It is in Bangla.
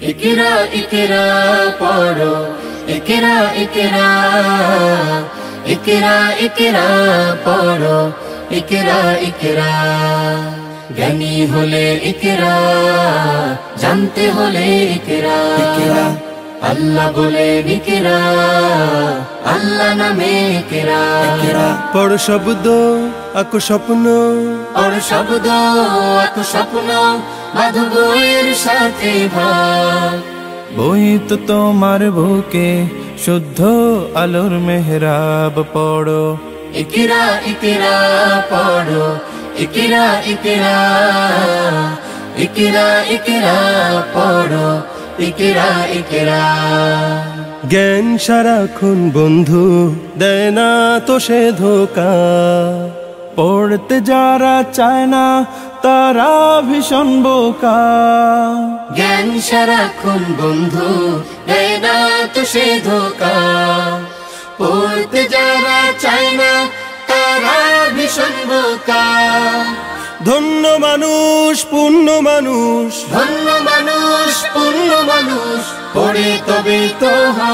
ইকরা ইকরা পড়ো, ইকরা ইকরা, ইকরা ইকরা পড়ো, ইকরা ইকরা। জ্ঞানী হলে ইকরা, জানতে হলে ইকরা। আল্লাহ বলে ইকরা, আল্লাহ নামে ইকরা। পড় শব্দ আঁকো স্বপ্ন, পড় শব্দ আঁকো স্বপ্ন, বাঁধো বইয়ের সাথে ভাগ। বই তো তোমার বুকে শুদ্ধ আলোর মেহরাব। পড়ো ইকরা ইকরা পড়ো, ইকরা ইকরা, ইকরা ইকরা পড়ো, ইকরা ইকরা। জ্ঞান সারাক্ষণ বন্ধু, দেয় না তো সে ধোকা। পড়তে যারা চায় না তারা ভীষণ বোকা। জ্ঞান সারাক্ষণ বন্ধু, দেয় না তো সে ধোকা। পড়তে যারা চায় না তারা ভীষণ বোকা। ধন্য মানুষ পূর্ণ মানুষ, ধন্য মানুষ পূর্ণ মানুষ, পড়ে তবে তো হয়